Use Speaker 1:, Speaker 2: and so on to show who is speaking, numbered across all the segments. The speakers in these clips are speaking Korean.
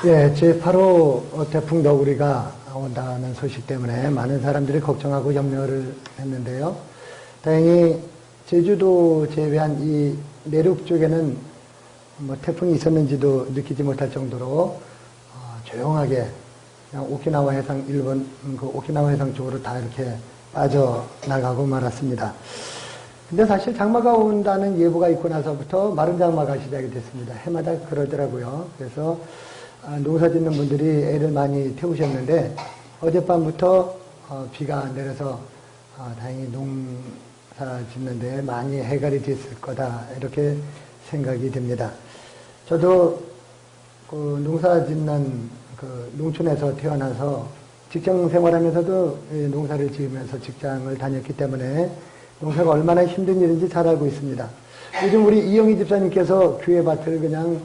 Speaker 1: 예, 제8호 태풍 너구리가 온다는 소식 때문에 많은 사람들이 걱정하고 염려를 했는데요. 다행히 제주도 제외한 이 내륙 쪽에는 뭐 태풍이 있었는지도 느끼지 못할 정도로 조용하게 그냥 오키나와 해상, 일본 그 오키나와 해상 쪽으로 다 이렇게 빠져나가고 말았습니다. 근데 사실 장마가 온다는 예보가 있고 나서부터 마른 장마가 시작이 됐습니다. 해마다 그러더라고요. 그래서 농사 짓는 분들이 애를 많이 태우셨는데 어젯밤부터 비가 내려서 다행히 농사 짓는데 많이 해결이 됐을 거다 이렇게 생각이 됩니다. 저도 그 농사 짓는 그 농촌에서 태어나서 직장 생활하면서도 농사를 지으면서 직장을 다녔기 때문에 농사가 얼마나 힘든 일인지 잘 알고 있습니다. 요즘 우리 이영희 집사님께서 교회 밭을 그냥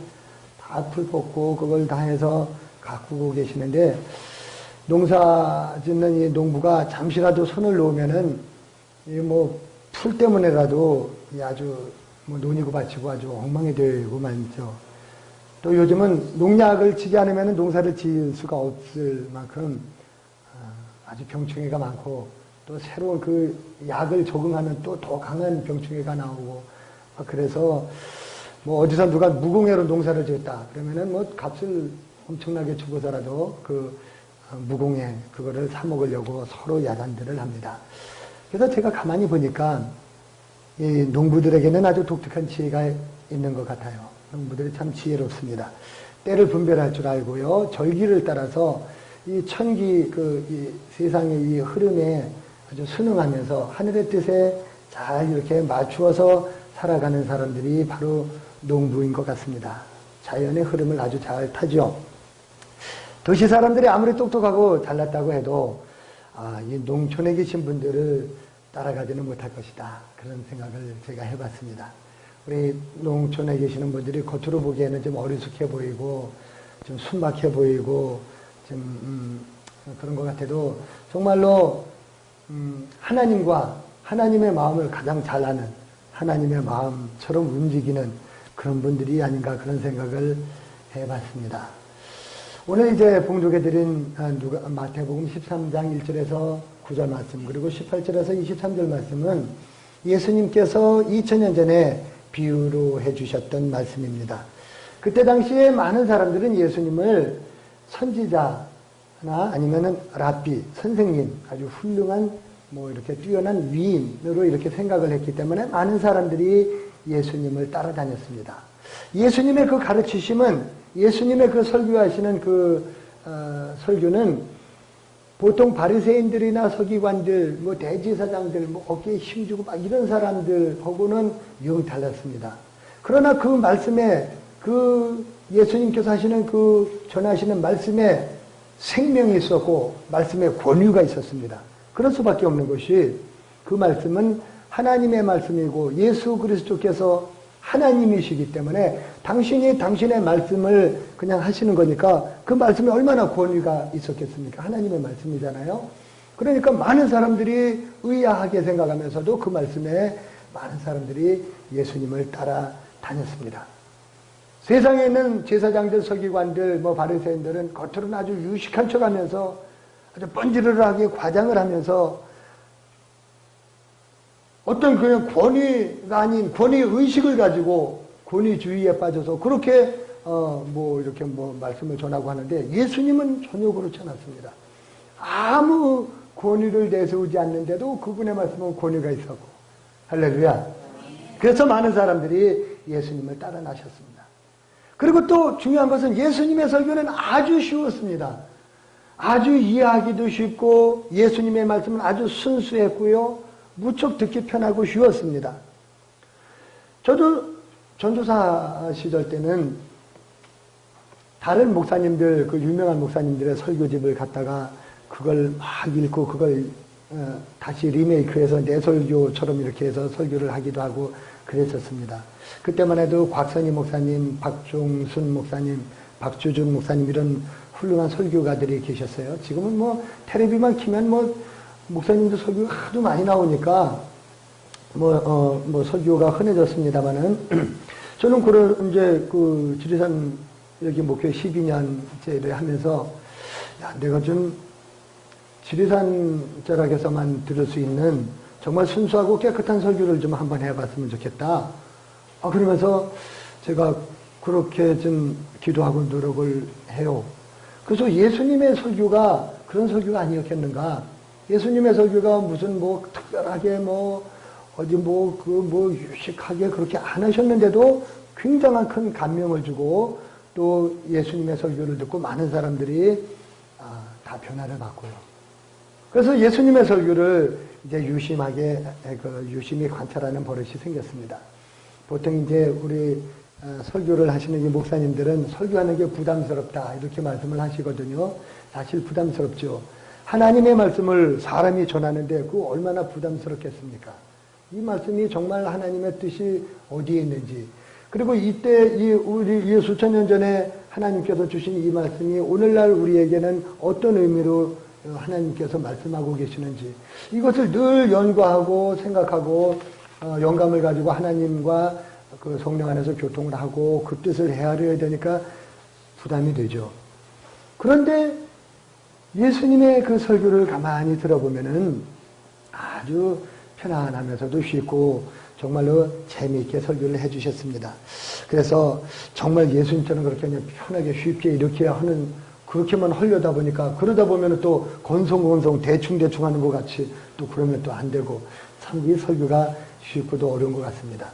Speaker 1: 다 풀 뽑고 그걸 다 해서 가꾸고 계시는데 농사 짓는 이 농부가 잠시라도 손을 놓으면은 이 뭐 풀 때문에라도 아주 뭐 논이고 밭이고 아주 엉망이 되고 말이죠. 또 요즘은 농약을 치지 않으면 농사를 지을 수가 없을 만큼 아주 병충해가 많고 또 새로운 그 약을 적응하면 또 더 강한 병충해가 나오고 그래서 뭐 어디서 누가 무공해로 농사를 지었다 그러면은 뭐 값을 엄청나게 주고서라도 그 무공해 그거를 사 먹으려고 서로 야단들을 합니다. 그래서 제가 가만히 보니까 이 농부들에게는 아주 독특한 지혜가 있는 것 같아요. 농부들이 참 지혜롭습니다. 때를 분별할 줄 알고요. 절기를 따라서 이 천기 이 세상의 이 흐름에 아주 순응하면서 하늘의 뜻에 잘 이렇게 맞추어서 살아가는 사람들이 바로 농부인 것 같습니다. 자연의 흐름을 아주 잘 타죠. 도시 사람들이 아무리 똑똑하고 잘났다고 해도 이 농촌에 계신 분들을 따라가지는 못할 것이다. 그런 생각을 제가 해봤습니다. 우리 농촌에 계시는 분들이 겉으로 보기에는 좀 어리숙해 보이고 좀 순박해 보이고 좀 그런 것 같아도 정말로 하나님과 하나님의 마음을 가장 잘 아는 하나님의 마음처럼 움직이는 그런 분들이 아닌가 그런 생각을 해봤습니다. 오늘 이제 봉독해드린 마태복음 13장 1절에서 9절 말씀 그리고 18절에서 23절 말씀은 예수님께서 2000년 전에 비유로 해주셨던 말씀입니다. 그때 당시에 많은 사람들은 예수님을 선지자나 아니면은 랍비, 선생님, 아주 훌륭한 뭐 이렇게 뛰어난 위인으로 이렇게 생각을 했기 때문에 많은 사람들이 예수님을 따라다녔습니다. 예수님의 그 가르치심은 예수님의 그 설교하시는 그 설교는 보통 바리새인들이나 서기관들, 뭐 대제사장들, 뭐 어깨에 힘주고 막 이런 사람들하고는 영 달랐습니다. 그러나 그 말씀에 그 예수님께서 하시는 그 전하시는 말씀에 생명이 있었고 말씀에 권위가 있었습니다. 그럴 수밖에 없는 것이 그 말씀은 하나님의 말씀이고 예수 그리스도께서 하나님이시기 때문에 당신이 당신의 말씀을 그냥 하시는 거니까 그 말씀에 얼마나 권위가 있었겠습니까? 하나님의 말씀이잖아요. 그러니까 많은 사람들이 의아하게 생각하면서도 그 말씀에 많은 사람들이 예수님을 따라 다녔습니다. 세상에 있는 제사장들, 서기관들, 뭐 바리새인들은 겉으로는 아주 유식한 척하면서 아주 번지르르하게 과장을 하면서 어떤 그냥 권위가 아닌 권위의식을 가지고 권위주의에 빠져서 그렇게 뭐 이렇게 뭐 말씀을 전하고 하는데 예수님은 전혀 그렇지 않았습니다. 아무 권위를 내세우지 않는데도 그분의 말씀은 권위가 있었고 할렐루야. 그래서 많은 사람들이 예수님을 따라 나셨습니다. 그리고 또 중요한 것은 예수님의 설교는 아주 쉬웠습니다. 아주 이해하기도 쉽고 예수님의 말씀은 아주 순수했고요. 무척 듣기 편하고 쉬웠습니다. 저도 전도사 시절 때는 다른 목사님들, 그 유명한 목사님들의 설교집을 갖다가 그걸 막 읽고 그걸 다시 리메이크해서 내 설교처럼 이렇게 해서 설교를 하기도 하고 그랬었습니다. 그때만 해도 곽선희 목사님, 박종순 목사님, 박주준 목사님 이런 훌륭한 설교가들이 계셨어요. 지금은 뭐 텔레비만 키면 뭐 목사님도 설교가 하도 많이 나오니까 뭐 설교가 흔해졌습니다만은 저는 그런 이제 그 지리산 여기 목회 12년째를 하면서 야, 내가 좀 지리산 절학에서만 들을 수 있는 정말 순수하고 깨끗한 설교를 좀 한번 해봤으면 좋겠다. 그러면서 제가 그렇게 좀 기도하고 노력을 해요. 그래서 예수님의 설교가 그런 설교가 아니었겠는가. 예수님의 설교가 무슨 뭐 특별하게 뭐 어디 뭐 유식하게 그렇게 안 하셨는데도 굉장한 큰 감명을 주고 또 예수님의 설교를 듣고 많은 사람들이 다 변화를 받고요. 그래서 예수님의 설교를 이제 유심히 관찰하는 버릇이 생겼습니다. 보통 이제 우리 설교를 하시는 이 목사님들은 설교하는 게 부담스럽다 이렇게 말씀을 하시거든요. 사실 부담스럽죠. 하나님의 말씀을 사람이 전하는데 그거 얼마나 부담스럽겠습니까? 이 말씀이 정말 하나님의 뜻이 어디에 있는지, 그리고 이때 우리 수천 년 전에 하나님께서 주신 이 말씀이 오늘날 우리에게는 어떤 의미로 하나님께서 말씀하고 계시는지, 이것을 늘 연구하고 생각하고 영감을 가지고 하나님과 그 성령 안에서 교통을 하고 그 뜻을 헤아려야 되니까 부담이 되죠. 그런데 예수님의 그 설교를 가만히 들어보면은 아주 편안하면서도 쉽고 정말로 재미있게 설교를 해주셨습니다. 그래서 정말 예수님처럼 그렇게 그냥 편하게 쉽게 이렇게 하는, 그렇게만 하려다 보니까 그러다 보면 또 건성건성 대충대충 하는 것 같이 또 그러면 또 안 되고 참 이 설교가 쉽고도 어려운 것 같습니다.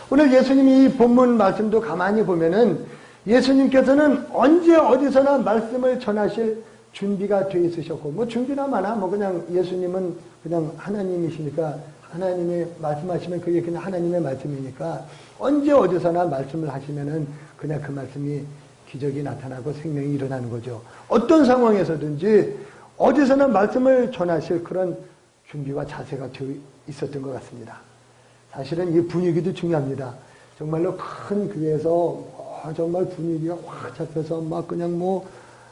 Speaker 1: 오늘 예수님이 이 본문 말씀도 가만히 보면은 예수님께서는 언제 어디서나 말씀을 전하실 준비가 돼 있으셨고, 뭐 준비나 마나 뭐 그냥 예수님은 그냥 하나님이시니까 하나님이 말씀하시면 그게 그냥 하나님의 말씀이니까 언제 어디서나 말씀을 하시면은 그냥 그 말씀이 기적이 나타나고 생명이 일어나는 거죠. 어떤 상황에서든지 어디서나 말씀을 전하실 그런 준비와 자세가 되어 있었던 것 같습니다. 사실은 이 분위기도 중요합니다. 정말로 큰 교회에서 정말 분위기가 확 잡혀서 막 그냥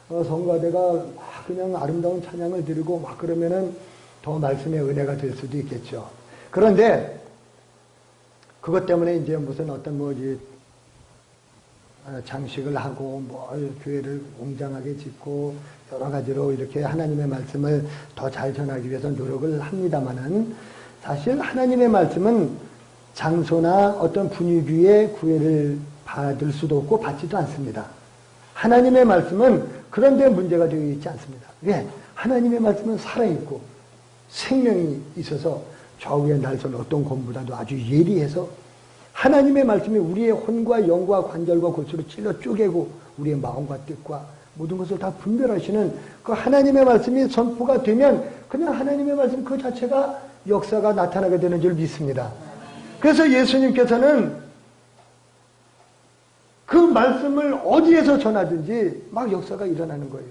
Speaker 1: 성가대가 막 그냥 아름다운 찬양을 드리고 막 그러면은 더 말씀의 은혜가 될 수도 있겠죠. 그런데 그것 때문에 이제 무슨 어떤 장식을 하고 교회를 웅장하게 짓고 여러 가지로 이렇게 하나님의 말씀을 더 잘 전하기 위해서 노력을 합니다만은 사실 하나님의 말씀은 장소나 어떤 분위기에 구애를 받을 수도 없고 받지도 않습니다. 하나님의 말씀은 그런데 문제가 되어 있지 않습니다. 왜? 하나님의 말씀은 살아있고 생명이 있어서 좌우에 날선 어떤 검보다도 아주 예리해서 하나님의 말씀이 우리의 혼과 영과 관절과 골수로 찔러 쪼개고 우리의 마음과 뜻과 모든 것을 다 분별하시는 그 하나님의 말씀이 선포가 되면 그냥 하나님의 말씀 그 자체가 역사가 나타나게 되는 줄 믿습니다. 그래서 예수님께서는 그 말씀을 어디에서 전하든지 막 역사가 일어나는 거예요.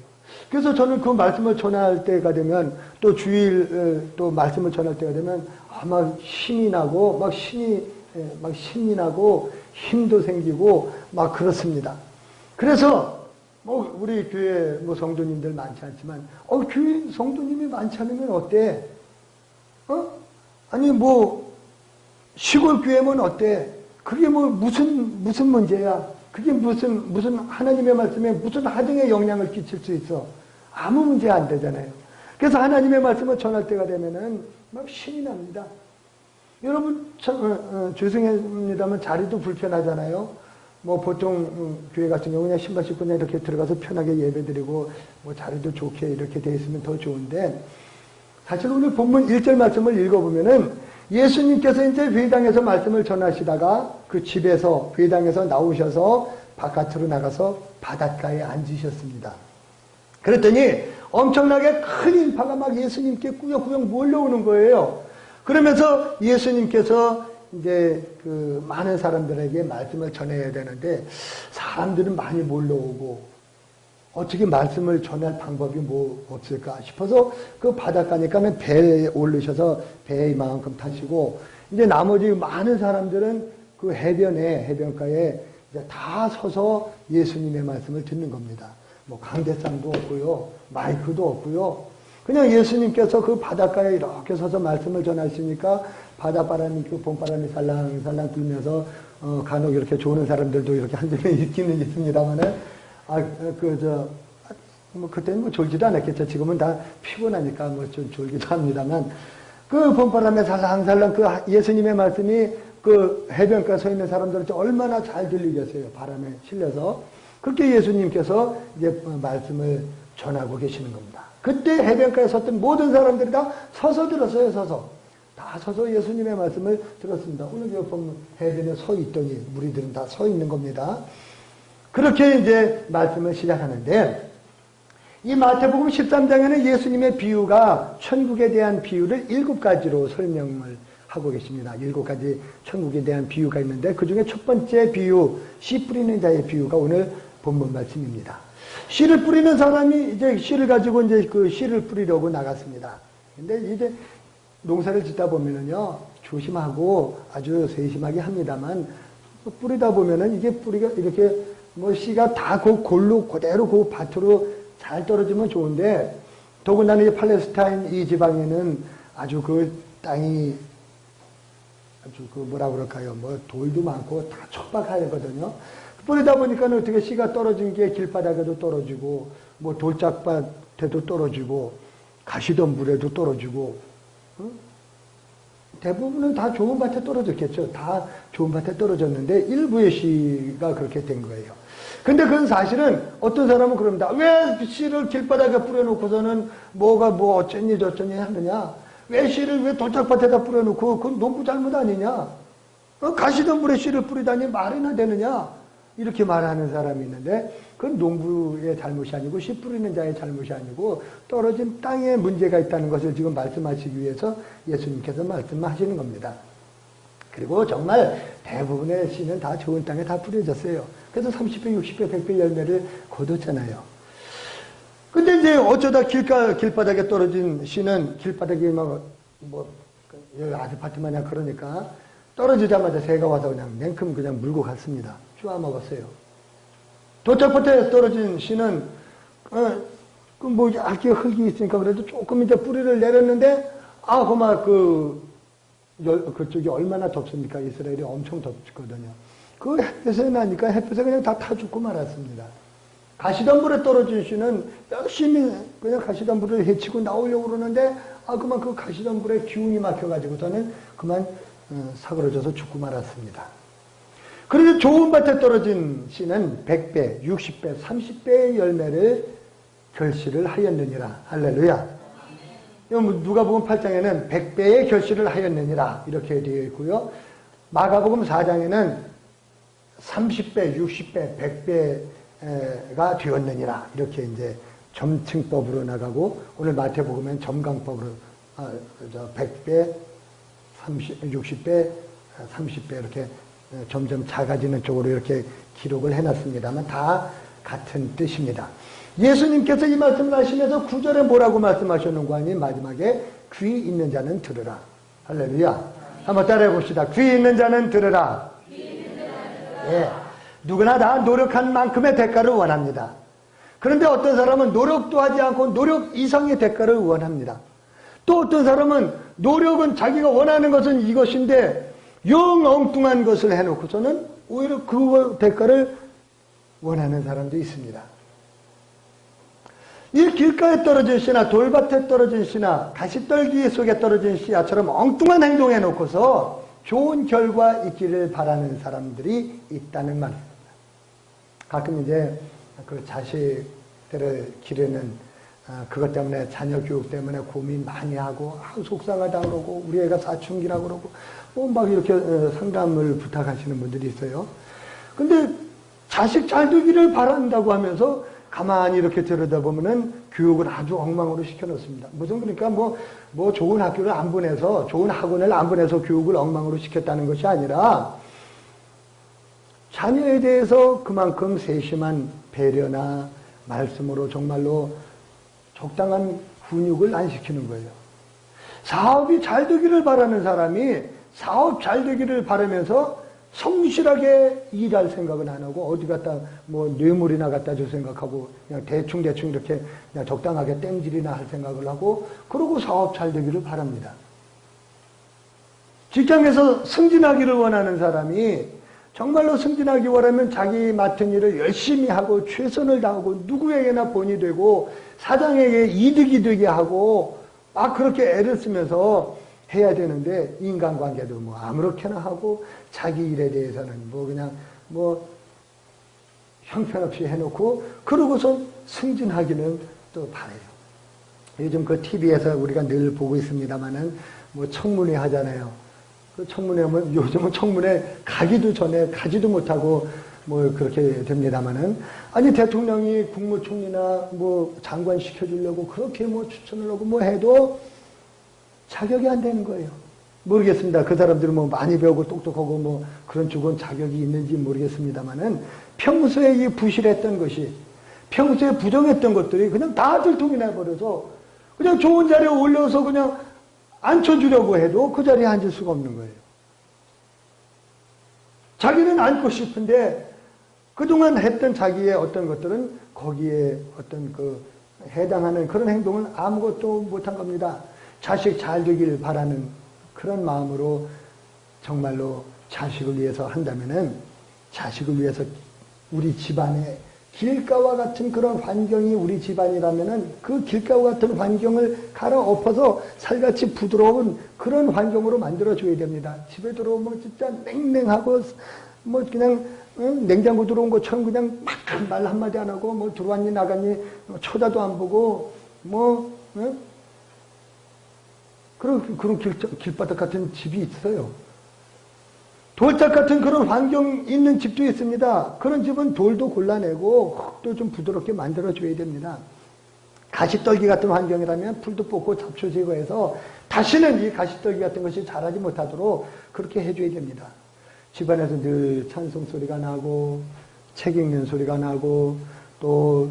Speaker 1: 그래서 저는 그 말씀을 전할 때가 되면 또 주일 또 말씀을 전할 때가 되면 막 힘이 나고 막 신이 나고 힘도 생기고 막 그렇습니다. 그래서 우리 교회 성도님들 많지 않지만 교회 성도님이 많지 않으면 어때? 아니 시골 교회면 어때? 그게 무슨 문제야? 그게 무슨 하나님의 말씀에 무슨 하등의 영향을 끼칠 수 있어? 아무 문제 안 되잖아요. 그래서 하나님의 말씀을 전할 때가 되면은 막 신이 납니다. 여러분 죄송합니다만 자리도 불편하잖아요. 보통 교회 같은 경우 그냥 신발 신고 그냥 이렇게 들어가서 편하게 예배드리고 자리도 좋게 이렇게 돼 있으면 더 좋은데, 사실 오늘 본문 1절 말씀을 읽어보면은 예수님께서 이제 회당에서 말씀을 전하시다가 그 집에서 회당에서 나오셔서 바깥으로 나가서 바닷가에 앉으셨습니다. 그랬더니 엄청나게 큰 인파가 막 예수님께 꾸역꾸역 몰려오는 거예요. 그러면서 예수님께서 이제 그 많은 사람들에게 말씀을 전해야 되는데 사람들은 많이 몰려오고 어떻게 말씀을 전할 방법이 없을까 싶어서 그 바닷가니까는 배에 오르셔서 배에 이만큼 타시고 이제 나머지 많은 사람들은 그 해변가에 이제 다 서서 예수님의 말씀을 듣는 겁니다. 강대상도 없고요, 마이크도 없고요. 그냥 예수님께서 그 바닷가에 이렇게 서서 말씀을 전하시니까 바닷바람이 그 봄바람이 살랑살랑 불면서 간혹 이렇게 조는 사람들도 이렇게 한두 명 있기는 있습니다만은 그때는 뭐 졸지도 않았겠죠. 지금은 다 피곤하니까 뭐 좀 졸기도 합니다만, 그 봄바람에 살랑살랑 그 예수님의 말씀이 그 해변가에 서 있는 사람들한테 얼마나 잘 들리겠어요. 바람에 실려서. 그렇게 예수님께서 이제 말씀을 전하고 계시는 겁니다. 그때 해변가에 섰던 모든 사람들이 다 서서 들었어요, 서서. 다 서서 예수님의 말씀을 들었습니다. 오늘 보면 해변에 서 있더니 무리들은 다 서 있는 겁니다. 그렇게 이제 말씀을 시작하는데, 이 마태복음 13장에는 예수님의 비유가 천국에 대한 비유를 7가지로 설명을 하고 계십니다. 7가지 천국에 대한 비유가 있는데, 그 중에 첫 번째 비유, 씨 뿌리는 자의 비유가 오늘 본문 말씀입니다. 씨를 뿌리는 사람이 이제 씨를 가지고 이제 그 씨를 뿌리려고 나갔습니다. 근데 이제 농사를 짓다 보면은요, 조심하고 아주 세심하게 합니다만, 뿌리다 보면은 이게 뿌리가 이렇게 뭐 씨가 다 그 골로 그대로 그 밭으로 잘 떨어지면 좋은데, 더군다나 이 팔레스타인 이 지방에는 아주 그 땅이 아주 그 뭐라 그럴까요? 뭐 돌도 많고 다 척박하거든요. 뿌리다 보니까 어떻게 씨가 떨어진 게 길바닥에도 떨어지고, 뭐 돌짝밭에도 떨어지고, 가시덤불에도 떨어지고, 대부분은 다 좋은 밭에 떨어졌겠죠. 다 좋은 밭에 떨어졌는데 일부의 씨가 그렇게 된 거예요. 근데 그건 사실은 어떤 사람은 그럽니다. 왜 씨를 길바닥에 뿌려놓고서는 뭐가 뭐 어쩌니 저쩌니 하느냐? 왜 씨를 왜 돌짝밭에다 뿌려놓고 그건 농부 잘못 아니냐? 가시덤불에 씨를 뿌리다니 말이나 되느냐? 이렇게 말하는 사람이 있는데, 그건 농부의 잘못이 아니고 씨 뿌리는 자의 잘못이 아니고 떨어진 땅에 문제가 있다는 것을 지금 말씀하시기 위해서 예수님께서 말씀하시는 겁니다. 그리고 정말 대부분의 씨는 다 좋은 땅에 다 뿌려졌어요. 그래서 30배, 60배, 100배 열매를 거뒀잖아요. 근데 이제 어쩌다 길바닥에 떨어진 씨는 길바닥에 아파트 마냥 그러니까 떨어지자마자 새가 와서 그냥 냉큼 그냥 물고 갔습니다. 쪼아 먹었어요. 도착밭에 떨어진 씨는, 뭐, 얇게 흙이 있으니까 그래도 조금 이제 뿌리를 내렸는데, 그쪽이 얼마나 덥습니까? 이스라엘이 엄청 덥거든요. 그 햇볕에 나니까 햇볕에 그냥 다 타 죽고 말았습니다. 가시덤불에 떨어진 씨는 열심히 그냥 가시덤불을 헤치고 나오려고 그러는데, 그만 그 가시덤불에 기운이 막혀가지고서는 그만 사그러져서 죽고 말았습니다. 그런데 좋은 밭에 떨어진 씨는 100배, 60배, 30배의 열매를 결실을 하였느니라. 할렐루야. 누가복음 8장에는 100배의 결실을 하였느니라 이렇게 되어 있고요. 마가복음 4장에는 30배, 60배, 100배가 되었느니라 이렇게 이제 점층법으로 나가고, 오늘 마태복음엔 점강법으로 100배, 60배, 30배 이렇게 점점 작아지는 쪽으로 이렇게 기록을 해놨습니다만 다 같은 뜻입니다. 예수님께서 이 말씀을 하시면서 9절에 뭐라고 말씀하셨는가 하니 마지막에 귀 있는 자는 들으라. 할렐루야. 한번 따라해 봅시다. 귀 있는 자는 들으라. 예, 누구나 다 노력한 만큼의 대가를 원합니다. 그런데 어떤 사람은 노력도 하지 않고 노력 이상의 대가를 원합니다. 또 어떤 사람은 노력은 자기가 원하는 것은 이것인데 영 엉뚱한 것을 해놓고서는 오히려 그 대가를 원하는 사람도 있습니다. 이 길가에 떨어진 씨나 돌밭에 떨어진 씨나 가시떨기 속에 떨어진 씨야처럼 엉뚱한 행동 해놓고서 좋은 결과 있기를 바라는 사람들이 있다는 말입니다. 가끔 이제 그 자식들을 기르는 그것 때문에 자녀 교육 때문에 고민 많이 하고 속상하다 그러고 우리 애가 사춘기라 그러고 막 이렇게 상담을 부탁하시는 분들이 있어요. 근데 자식 잘 되기를 바란다고 하면서 가만히 이렇게 들여다보면은 교육을 아주 엉망으로 시켜놓습니다. 무슨 그러니까 뭐 좋은 학교를 안 보내서 좋은 학원을 안 보내서 교육을 엉망으로 시켰다는 것이 아니라 자녀에 대해서 그만큼 세심한 배려나 말씀으로 정말로 적당한 훈육을 안 시키는 거예요. 사업이 잘 되기를 바라는 사람이 사업 잘 되기를 바라면서 성실하게 일할 생각은 안 하고 어디 갖다 뭐 뇌물이나 갖다 줄 생각하고 그냥 대충 이렇게 그냥 적당하게 땡질이나 할 생각을 하고 그러고 사업 잘 되기를 바랍니다. 직장에서 승진하기를 원하는 사람이 정말로 승진하기 원하면 자기 맡은 일을 열심히 하고 최선을 다하고 누구에게나 본이 되고 사장에게 이득이 되게 하고 막 그렇게 애를 쓰면서 해야 되는데 인간관계도 뭐 아무렇게나 하고 자기 일에 대해서는 뭐 그냥 뭐 형편없이 해놓고 그러고서 승진하기는 또 바래요. 요즘 그 TV에서 우리가 늘 보고 있습니다만은 뭐 청문회 하잖아요. 그 청문회 하면 요즘은 청문회 가기도 전에 가지도 못하고 뭐 그렇게 됩니다만은 아니 대통령이 국무총리나 뭐 장관 시켜주려고 그렇게 뭐 추천을 하고 뭐 해도 자격이 안 되는 거예요. 모르겠습니다. 그 사람들은 뭐 많이 배우고 똑똑하고 뭐 그런 쪽은 자격이 있는지 모르겠습니다만은 평소에 이 부실했던 것이 평소에 부정했던 것들이 그냥 다 들통이 나버려서 그냥 좋은 자리에 올려서 그냥 앉혀주려고 해도 그 자리에 앉을 수가 없는 거예요. 자기는 앉고 싶은데 그동안 했던 자기의 어떤 것들은 거기에 어떤 그 해당하는 그런 행동은 아무것도 못한 겁니다. 자식 잘 되길 바라는 그런 마음으로 정말로 자식을 위해서 한다면은 자식을 위해서 우리 집안에 길가와 같은 그런 환경이 우리 집안이라면은 그 길가와 같은 환경을 갈아엎어서 살같이 부드러운 그런 환경으로 만들어줘야 됩니다. 집에 들어오면 진짜 냉랭하고 뭐 그냥 냉장고 들어온 것처럼 그냥 막 말 한마디 안 하고 뭐 들어왔니 나갔니 쳐다도 안 보고 뭐 그런 길바닥 같은 집이 있어요. 돌짝 같은 그런 환경 있는 집도 있습니다. 그런 집은 돌도 골라내고 흙도 좀 부드럽게 만들어줘야 됩니다. 가시떨기 같은 환경이라면 풀도 뽑고 잡초 제거해서 다시는 이 가시떨기 같은 것이 자라지 못하도록 그렇게 해줘야 됩니다. 집안에서 늘 찬송 소리가 나고 책 읽는 소리가 나고 또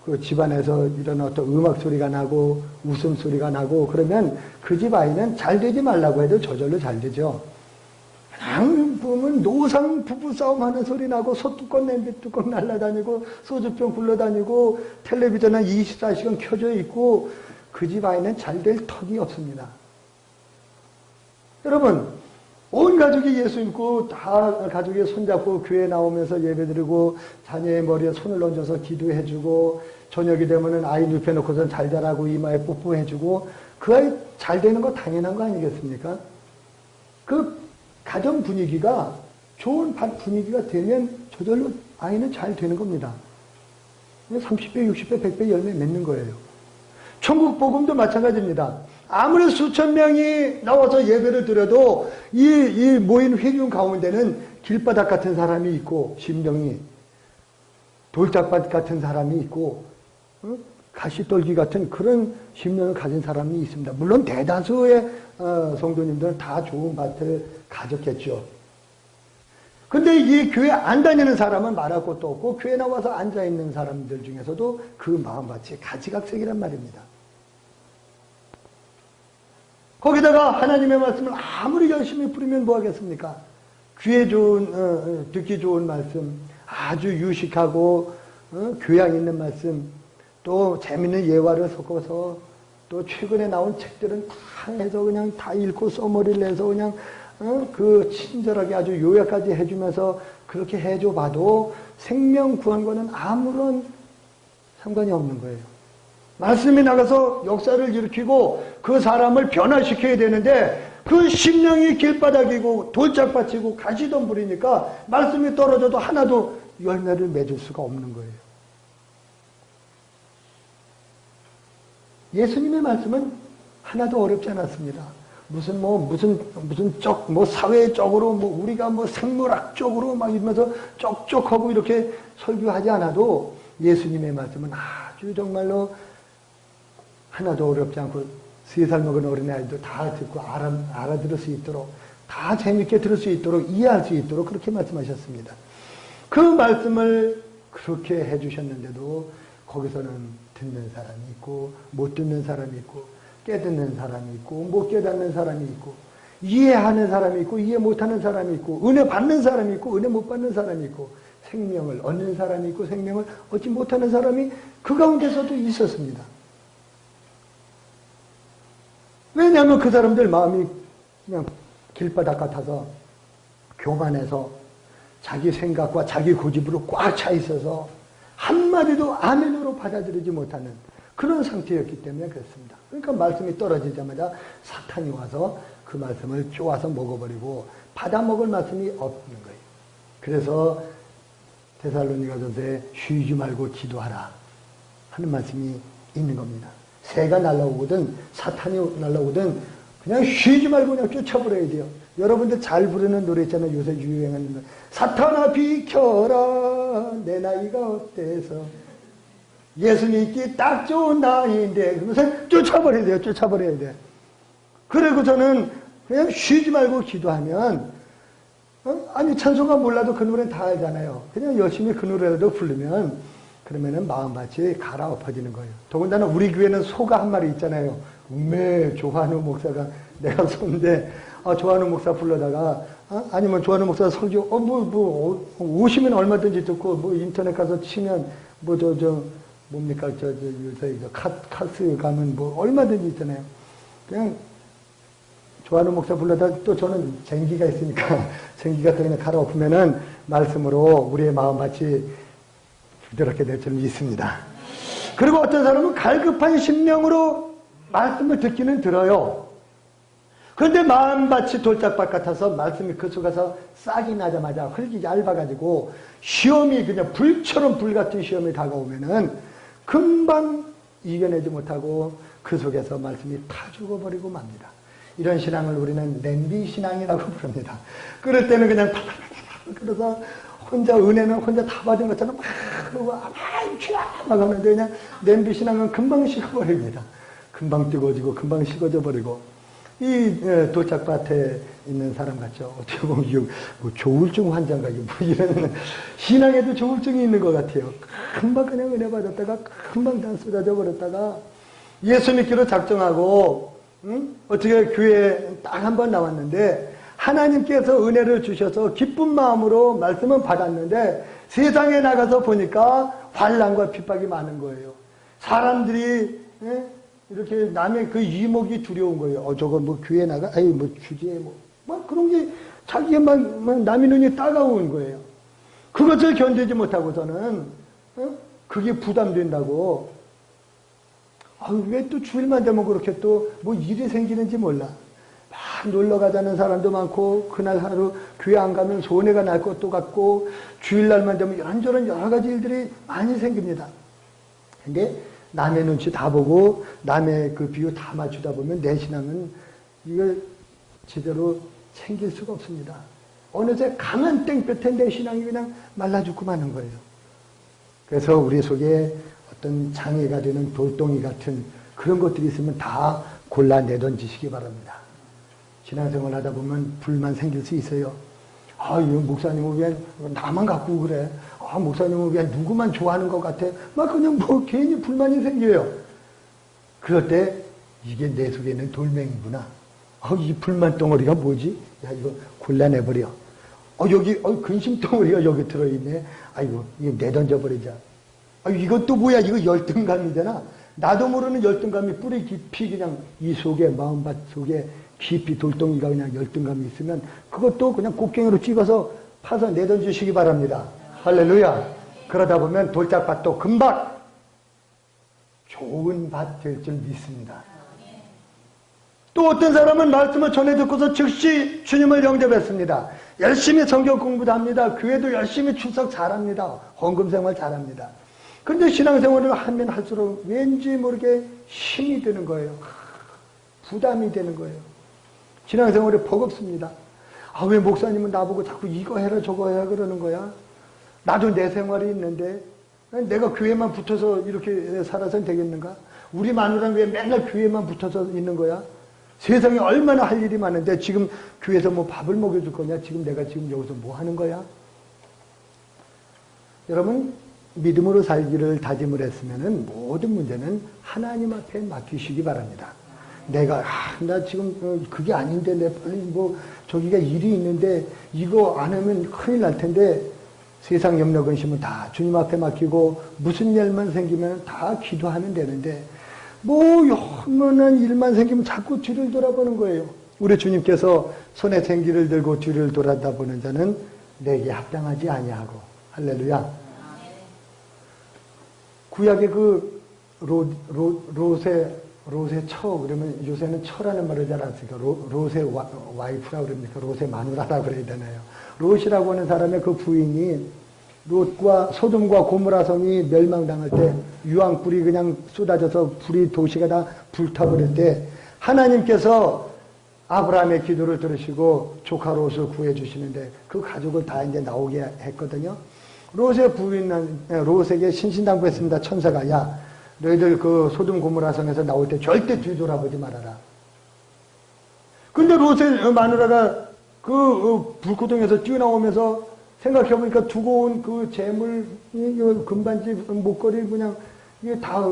Speaker 1: 그 집안에서 이런 어떤 음악 소리가 나고 웃음 소리가 나고 그러면 그 집 아이는 잘 되지 말라고 해도 저절로 잘 되죠. 그냥 보면 노상 부부싸움 하는 소리 나고 소뚜껑 냄비 뚜껑 날라다니고 소주병 굴러다니고 텔레비전은 24시간 켜져 있고 그 집 아이는 잘 될 턱이 없습니다. 여러분 온 가족이 예수 믿고 다 가족이 손잡고 교회 나오면서 예배드리고 자녀의 머리에 손을 얹어서 기도해주고 저녁이 되면은 아이 눕혀놓고선 잘 자라고 이마에 뽀뽀해주고 그 아이 잘 되는 거 당연한 거 아니겠습니까? 그 가정 분위기가 좋은 분위기가 되면 저절로 아이는 잘 되는 겁니다. 30배, 60배, 100배 열매 맺는 거예요. 천국 복음도 마찬가지입니다. 아무리 수천 명이 나와서 예배를 드려도 이 모인 회중 가운데는 길바닥 같은 사람이 있고 심령이 돌짝밭 같은 사람이 있고 가시떨기 같은 그런 심령을 가진 사람이 있습니다. 물론 대다수의 성도님들은 다 좋은 밭을 가졌겠죠. 근데 이 교회 안 다니는 사람은 말할 것도 없고 교회 나와서 앉아있는 사람들 중에서도 그 마음밭이 가지각색이란 말입니다. 거기다가 하나님의 말씀을 아무리 열심히 뿌리면 뭐 하겠습니까? 귀에 좋은, 듣기 좋은 말씀, 아주 유식하고, 교양 있는 말씀, 또 재밌는 예화를 섞어서, 또 최근에 나온 책들은 다 해서 그냥 다 읽고 써머리를 해서 그냥, 그 친절하게 아주 요약까지 해주면서 그렇게 해줘 봐도 생명 구원과는 아무런 상관이 없는 거예요. 말씀이 나가서 역사를 일으키고 그 사람을 변화시켜야 되는데 그 심령이 길바닥이고 돌짝밭이고 가시덤불이니까 말씀이 떨어져도 하나도 열매를 맺을 수가 없는 거예요. 예수님의 말씀은 하나도 어렵지 않았습니다. 무슨 사회적으로 우리가 생물학적으로 막 이러면서 쪽쪽하고 이렇게 설교하지 않아도 예수님의 말씀은 아주 정말로 하나도 어렵지 않고 3살 먹은 어린아이도 다 듣고 알아들을 수 있도록 다 재밌게 들을 수 있도록 이해할 수 있도록 그렇게 말씀하셨습니다. 그 말씀을 그렇게 해주셨는데도 거기서는 듣는 사람이 있고 못 듣는 사람이 있고 깨닫는 사람이 있고 못 깨닫는 사람이 있고 이해하는 사람이 있고 이해 못하는 사람이 있고 은혜 받는 사람이 있고 은혜 못 받는 사람이 있고 생명을 얻는 사람이 있고 생명을 얻지 못하는 사람이 그 가운데서도 있었습니다. 왜냐하면 그 사람들 마음이 그냥 길바닥 같아서 교만해서 자기 생각과 자기 고집으로 꽉 차 있어서 한마디도 아멘으로 받아들이지 못하는 그런 상태였기 때문에 그렇습니다. 그러니까 말씀이 떨어지자마자 사탄이 와서 그 말씀을 쪼아서 먹어버리고 받아먹을 말씀이 없는 거예요. 그래서 데살로니가전서에 쉬지 말고 기도하라 하는 말씀이 있는 겁니다. 새가 날라오거든 사탄이 날라오거든 그냥 쉬지 말고 그냥 쫓아버려야 돼요. 여러분들 잘 부르는 노래 있잖아요. 요새 유행하는 노래. 사탄아 비켜라 내 나이가 어때서 예수 믿기 딱 좋은 나이인데 그러면서 쫓아버려야 돼요. 쫓아버려야 돼. 그리고 저는 그냥 쉬지 말고 기도하면 아니 찬송가 몰라도 그 노래는 다 알잖아요. 그냥 열심히 그 노래라도 부르면 그러면은 마음밭이 갈아엎어지는 거예요. 더군다나 우리 교회는 소가 한 마리 있잖아요. 조한우 목사가 내가 소인데 조한우 목사 불러다가 아니면 조한우 목사 설교 오시면 얼마든지 듣고 인터넷 가서 치면 뭡니까 요새 카스 가면 얼마든지 있잖아요. 그냥 조한우 목사 불러다 또 저는 쟁기가 있으니까 쟁기가 또 그냥 갈아엎으면은 말씀으로 우리의 마음밭이 부드럽게 될 줄 믿습니다. 그리고 어떤 사람은 갈급한 심령으로 말씀을 듣기는 들어요. 그런데 마음밭이 돌짝밭 같아서 말씀이 그 속에서 싹이 나자마자 흙이 얇아가지고 시험이 그냥 불처럼 불같은 시험이 다가오면은 금방 이겨내지 못하고 그 속에서 말씀이 타 죽어버리고 맙니다. 이런 신앙을 우리는 냄비 신앙이라고 부릅니다. 그럴 때는 그냥 그래서 혼자 은혜는 혼자 다 받은 것처럼 막 그러고 막 하는데 그냥 냄비 신앙은 금방 식어버립니다. 금방 뜨거워지고 금방 식어져 버리고 이 도착밭에 있는 사람 같죠. 어떻게 보면 조울증 환자인가 이런 신앙에도 조울증이 있는 것 같아요. 금방 그냥 은혜 받았다가 금방 다 쏟아져 버렸다가 예수 믿기로 작정하고 어떻게 교회에 딱 한 번 나왔는데 하나님께서 은혜를 주셔서 기쁜 마음으로 말씀은 받았는데 세상에 나가서 보니까 환난과 핍박이 많은 거예요. 사람들이 이렇게 남의 그 이목이 두려운 거예요. 저거 교회 나가? 주제에 그런 게 자기의 남의 눈이 따가운 거예요. 그것을 견디지 못하고서는 그게 부담된다고 왜 또 주일만 되면 그렇게 또 일이 생기는지 몰라. 막 놀러 가자는 사람도 많고 그날 하루 교회 안 가면 손해가 날 것도 같고 주일날만 되면 이런저런 여러 가지 일들이 많이 생깁니다. 근데 남의 눈치 다 보고 남의 그 비유 다 맞추다 보면 내 신앙은 이걸 제대로 챙길 수가 없습니다. 어느새 강한 땡볕에 내 신앙이 그냥 말라 죽고 마는 거예요. 그래서 우리 속에 어떤 장애가 되는 돌덩이 같은 그런 것들이 있으면 다 골라 내던지시기 바랍니다. 신앙생활 하다 보면 불만 생길 수 있어요. 이 목사님은 왜 나만 갖고 그래? 목사님은 왜 누구만 좋아하는 것 같아? 그냥 괜히 불만이 생겨요. 그럴 때 이게 내 속에 있는 돌멩이구나. 이 불만 덩어리가 뭐지? 이거 골라내버려. 여기 근심 덩어리가 여기 들어있네. 이거 내던져버리자. 이것도 뭐야? 이거 열등감이잖아. 나도 모르는 열등감이 뿌리 깊이 그냥 이 속에 마음밭 속에 깊이 돌덩이가 그냥 열등감이 있으면 그것도 그냥 곡괭이로 찍어서 파서 내던지시기 바랍니다. 할렐루야. 그러다 보면 돌짝밭도 금방 좋은 밭 될 줄 믿습니다. 또 어떤 사람은 말씀을 전해 듣고서 즉시 주님을 영접했습니다. 열심히 성경 공부도 합니다. 교회도 열심히 출석 잘합니다. 헌금 생활 잘합니다. 그런데 신앙생활을 하면 할수록 왠지 모르게 힘이 드는 거예요. 부담이 되는 거예요. 신앙생활이 버겁습니다. 왜 목사님은 나보고 자꾸 이거 해라 저거 해라 그러는 거야? 나도 내 생활이 있는데 내가 교회만 붙어서 이렇게 살아서는 되겠는가? 우리 마누라는 왜 맨날 교회만 붙어서 있는 거야? 세상에 얼마나 할 일이 많은데 지금 교회에서 밥을 먹여줄 거냐? 지금 내가 지금 여기서 뭐 하는 거야? 여러분 믿음으로 살기를 다짐을 했으면은 모든 문제는 하나님 앞에 맡기시기 바랍니다. 내가 나 지금 그게 아닌데 내 빨리 저기가 일이 있는데 이거 안 하면 큰일 날 텐데 세상 염려 근심은 다 주님 앞에 맡기고 무슨 일만 생기면 다 기도하면 되는데 요만한 일만 생기면 자꾸 뒤를 돌아보는 거예요. 우리 주님께서 손에 생기를 들고 뒤를 돌아다보는 자는 내게 합당하지 아니하고. 할렐루야. 구약의 그 롯의 처, 그러면 요새는 처라는 말을 잘 안 쓰니까 롯의 와이프라고 그럽니까? 롯의 마누라라고 그래야 되나요? 롯이라고 하는 사람의 그 부인이 롯과 소돔과 고모라 성이 멸망당할 때 유황불이 그냥 쏟아져서 불이 도시가 다 불타버릴 때 하나님께서 아브라함의 기도를 들으시고 조카 롯을 구해주시는데 그 가족을 다 이제 나오게 했거든요. 롯의 부인, 롯에게 신신당부했습니다. 천사가, 야, 너희들 그 소돔 고모라 성에서 나올 때 절대 뒤돌아보지 말아라. 근데 롯의 마누라가 그 불구덩이에서 뛰어나오면서 생각해보니까 두고 온 그 재물, 금반지, 목걸이 그냥 이게 다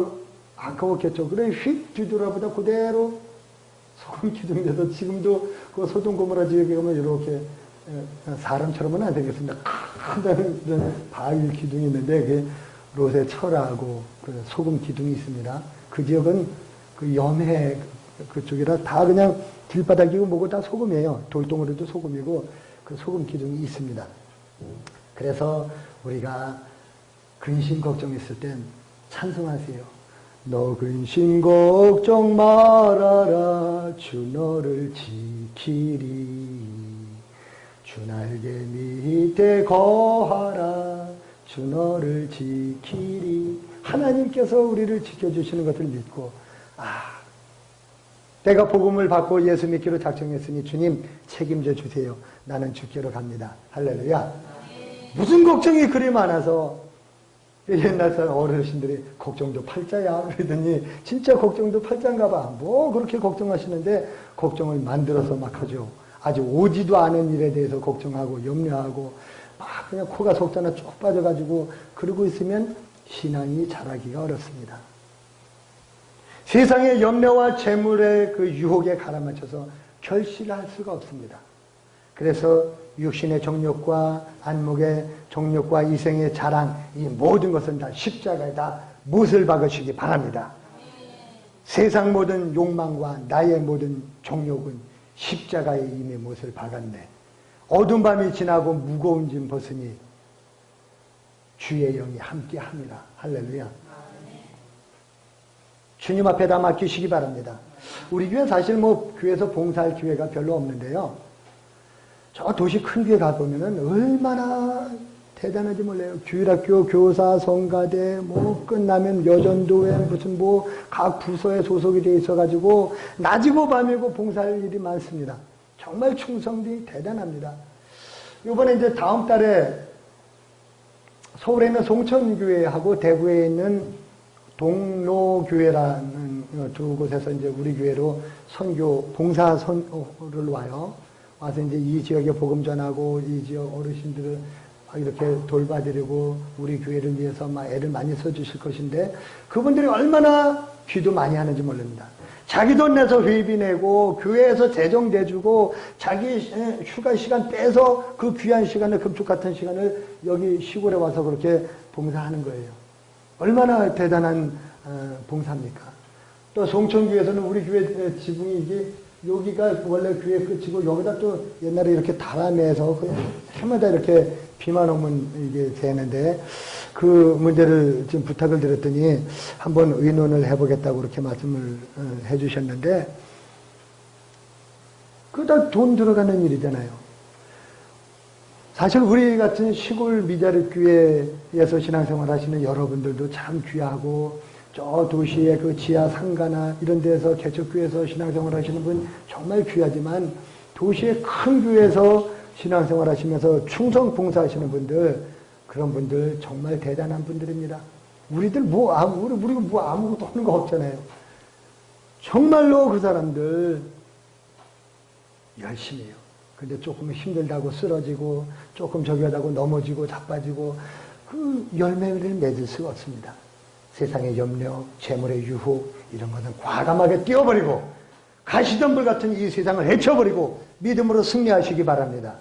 Speaker 1: 아까웠겠죠. 그래 휙 뒤돌아보다 그대로 소금 기둥에서 지금도 그 소돔 고모라 지역에 가면 이렇게 사람처럼은 안 되겠습니다. 큰 바위 기둥이 있는데 그게 롯의 철하고 그 소금 기둥이 있습니다. 그 지역은 그 염해 그쪽이라 다 그냥 길바닥이고 뭐고 다 소금이에요. 돌덩어리도 소금이고 그 소금 기둥이 있습니다. 그래서 우리가 근심 걱정했을 땐 찬송하세요. 너 근심 걱정 말아라 주 너를 지키리 주 날개 밑에 거하라 주 너를 지키리. 하나님께서 우리를 지켜주시는 것을 믿고 내가 복음을 받고 예수 믿기로 작정했으니 주님 책임져 주세요. 나는 주께로 갑니다. 할렐루야. 무슨 걱정이 그리 많아서 옛날 사람 어르신들이 걱정도 팔자야 그러더니 진짜 걱정도 팔자인가 봐. 뭐 그렇게 걱정하시는데 걱정을 만들어서 막 하죠. 아직 오지도 않은 일에 대해서 걱정하고 염려하고 막 그냥 코가 속잖아 쭉 빠져가지고 그러고 있으면 신앙이 자라기가 어렵습니다. 세상의 염려와 재물의 그 유혹에 갈아맞혀서 결실할 수가 없습니다. 그래서 육신의 정욕과 안목의 정욕과 이생의 자랑 이 모든 것은 다 십자가에 다 못을 박으시기 바랍니다. 세상 모든 욕망과 나의 모든 정욕은 십자가에 이미 못을 박았네. 어두운 밤이 지나고 무거운 짐 벗으니 주의 영이 함께합니다. 할렐루야. 주님 앞에 다 맡기시기 바랍니다. 우리 교회 사실 뭐 교회에서 봉사할 기회가 별로 없는데요. 저 도시 큰 교회 가보면은 얼마나 대단한지 몰라요. 주일학교, 교사, 성가대, 뭐 끝나면 여전도회 무슨 뭐 각 부서에 소속이 돼 있어가지고 낮이고 밤이고 봉사할 일이 많습니다. 정말 충성들이 대단합니다. 이번에 이제 다음 달에 서울에 있는 송천교회하고 대구에 있는 동로교회라는 두 곳에서 이제 우리 교회로 선교, 봉사 선교를 와요. 와서 이제 이 지역에 복음 전하고 이 지역 어르신들을 이렇게 돌봐드리고 우리 교회를 위해서 막 애를 많이 써주실 것인데 그분들이 얼마나 기도 많이 하는지 모릅니다. 자기 돈 내서 회비 내고 교회에서 재정 대주고 자기 휴가 시간 빼서 그 귀한 시간을 금쪽 같은 시간을 여기 시골에 와서 그렇게 봉사하는 거예요. 얼마나 대단한 봉사입니까? 또 송천교회에서는 우리 교회 지붕이 이게 여기가 원래 교회 끝이고 여기다 또 옛날에 이렇게 달아내서 해마다 이렇게 비만 오면 이게 되는데 그 문제를 지금 부탁을 드렸더니 한번 의논을 해보겠다고 그렇게 말씀을 해주셨는데 그거 다 돈 들어가는 일이잖아요. 사실 우리 같은 시골 미자립 교회에서 신앙생활 하시는 여러분들도 참 귀하고 저 도시의 그 지하 상가나 이런 데서 개척교회에서 신앙생활 하시는 분 정말 귀하지만 도시의 큰 교회에서 신앙생활 하시면서 충성 봉사하시는 분들 그런 분들 정말 대단한 분들입니다. 우리들 우리가 뭐 아무것도 하는 거 없잖아요. 정말로 그 사람들 열심히 해요. 근데 조금 힘들다고 쓰러지고 조금 저기 하다고 넘어지고 자빠지고 그 열매를 맺을 수가 없습니다. 세상의 염려, 재물의 유혹 이런 것은 과감하게 띄워버리고 가시덤불 같은 이 세상을 헤쳐버리고 믿음으로 승리하시기 바랍니다.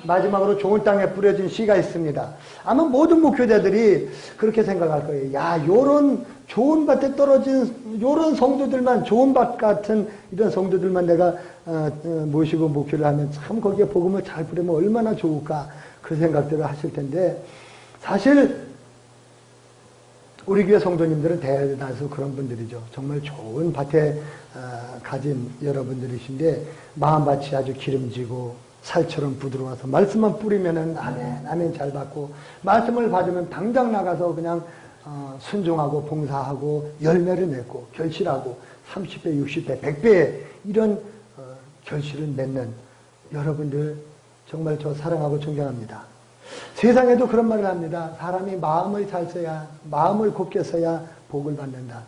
Speaker 1: 마지막으로 좋은 땅에 뿌려진 씨가 있습니다. 아마 모든 목회자들이 그렇게 생각할 거예요. 야, 요런 좋은 밭에 떨어진 요런 성도들만 좋은 밭 같은 이런 성도들만 내가 모시고 목회를 하면 참 거기에 복음을 잘 뿌리면 얼마나 좋을까 그 생각들을 하실 텐데, 사실 우리 교회 성도님들은 대다수 그런 분들이죠. 정말 좋은 밭에 가진 여러분들이신데 마음밭이 아주 기름지고 살처럼 부드러워서 말씀만 뿌리면은 아멘 아멘 잘 받고, 말씀을 받으면 당장 나가서 그냥 순종하고 봉사하고 열매를 맺고 결실하고 30배, 60배, 100배의 이런 결실을 맺는 여러분들 정말 저 사랑하고 존경합니다. 세상에도 그런 말을 합니다. 사람이 마음을 잘 써야, 마음을 곱게 써야 복을 받는다.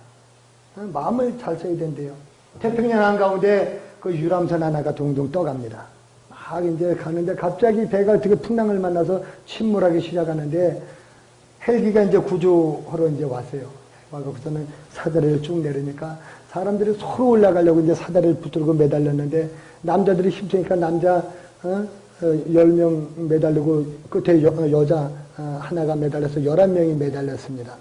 Speaker 1: 마음을 잘 써야 된대요. 태평양 한가운데 그 유람선 하나가 동동 떠갑니다. 막 이제 가는데 갑자기 배가 어떻게 풍랑을 만나서 침몰하기 시작하는데 헬기가 이제 구조하러 이제 왔어요. 거기서는 사다리를 쭉 내리니까 사람들이 서로 올라가려고 이제 사다리를 붙들고 매달렸는데 남자들이 힘쓰니까 남자 10명 매달리고 끝에 여자 하나가 매달려서 11명이 매달렸습니다.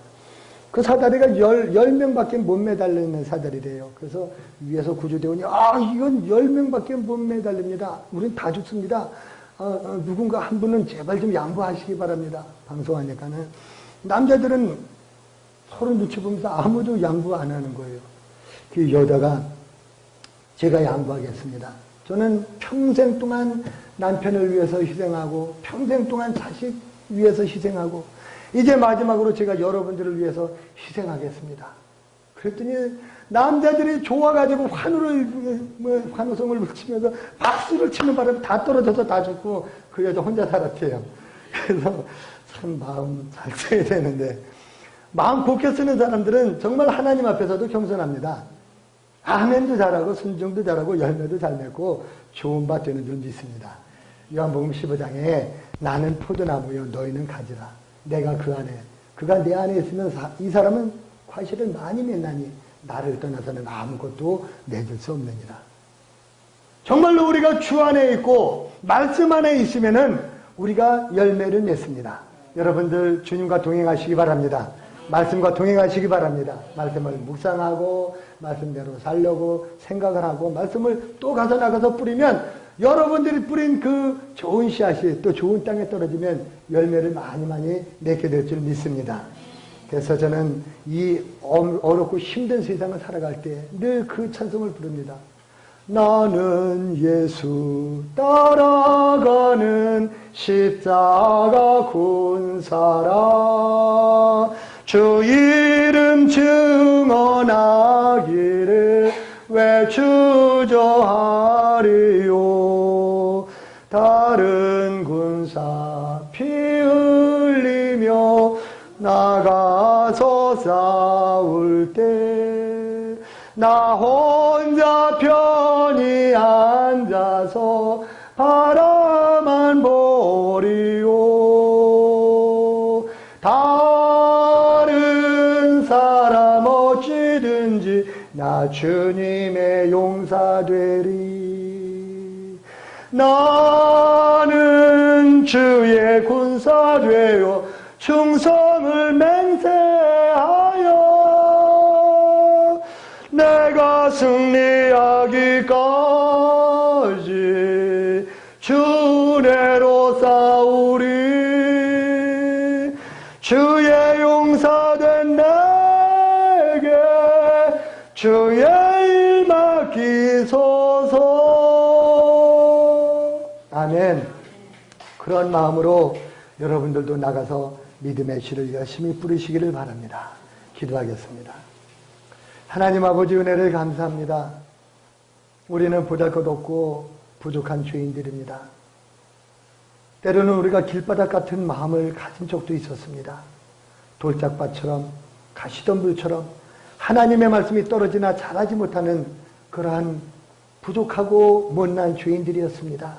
Speaker 1: 그 사다리가 10명밖에 못 매달리는 사다리래요. 그래서 위에서 구조대원이 이건 10명밖에 못 매달립니다. 우린 다 죽습니다. 누군가 한 분은 제발 좀 양보하시기 바랍니다. 방송하니까는 남자들은 서로 눈치 보면서 아무도 양보 안 하는 거예요. 그 여자가 제가 양보하겠습니다. 저는 평생 동안 남편을 위해서 희생하고 평생 동안 자식 위해서 희생하고 이제 마지막으로 제가 여러분들을 위해서 희생하겠습니다. 그랬더니 남자들이 좋아가지고 환호성을 치면서 박수를 치는 바람에 다 떨어져서 다 죽고 그 여자 혼자 살았대요. 그래서 참 마음 잘 써야 되는데, 마음 곱게 쓰는 사람들은 정말 하나님 앞에서도 겸손합니다. 아멘도 잘하고 순종도 잘하고 열매도 잘 맺고 좋은 밭 되는 줄 믿습니다. 요한복음 15장에 나는 포도나무요 너희는 가지라. 내가 그 안에, 그가 내 안에 있으면 이 사람은 과실을 많이 맺나니 나를 떠나서는 아무것도 맺을 수 없느니라. 정말로 우리가 주 안에 있고 말씀 안에 있으면은 우리가 열매를 맺습니다. 여러분들 주님과 동행하시기 바랍니다. 말씀과 동행하시기 바랍니다. 말씀을 묵상하고 말씀대로 살려고 생각을 하고 말씀을 또 가서 나가서 뿌리면 여러분들이 뿌린 그 좋은 씨앗이 또 좋은 땅에 떨어지면 열매를 많이 맺게 될 줄 믿습니다. 그래서 저는 이 어렵고 힘든 세상을 살아갈 때 늘 그 찬송을 부릅니다. 나는 예수 따라가는 십자가 군사라. 주 이름 증언하기를 외주저하리요. 다른 군사 피 흘리며 나가서 싸울 때 나 혼자 편히 앉아서 바라만 보리요. 다른 사람 어찌든지 나 주님의 용사되리. 나는 주의 군사 되어 충성을 맹세하여 내가 승리하기까지 주내로 싸우리. 주의 용사된 내게 주의 일 맡기소서. 아멘. 그런 마음으로 여러분들도 나가서 믿음의 씨를 열심히 뿌리시기를 바랍니다. 기도하겠습니다. 하나님 아버지 은혜를 감사합니다. 우리는 보잘것없고 부족한 죄인들입니다. 때로는 우리가 길바닥 같은 마음을 가진 적도 있었습니다. 돌짝밭처럼 가시덤불처럼 하나님의 말씀이 떨어지나 자라지 못하는 그러한 부족하고 못난 죄인들이었습니다.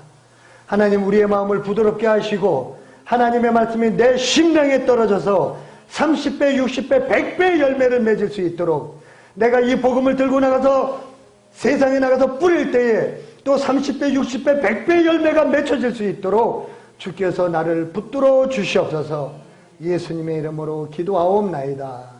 Speaker 1: 하나님 우리의 마음을 부드럽게 하시고 하나님의 말씀이 내 심령에 떨어져서 30배, 60배, 100배 열매를 맺을 수 있도록 내가 이 복음을 들고 나가서 세상에 나가서 뿌릴 때에 또 30배, 60배, 100배 열매가 맺혀질 수 있도록 주께서 나를 붙들어 주시옵소서. 예수님의 이름으로 기도하옵나이다.